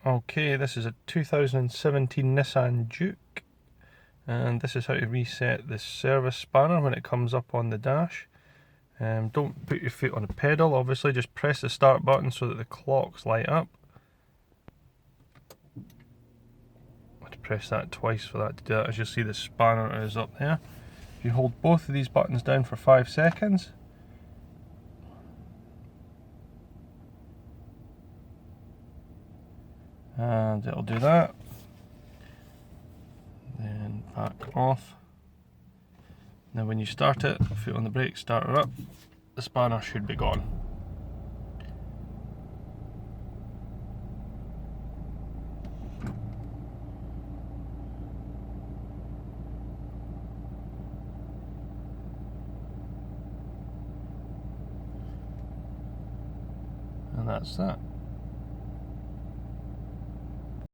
Okay, this is a 2017 Nissan Juke, and this is how to reset the service spanner when it comes up on the dash. Don't put your foot on the pedal, obviously, just press the start button so that the clocks light up. I have to press that twice for that to do that. As you'll see, the spanner is up there. If you hold both of these buttons down for 5 seconds, and it'll do that. Then back off. Now when you start it, foot on the brake, start her up, the spanner should be gone. And that's that.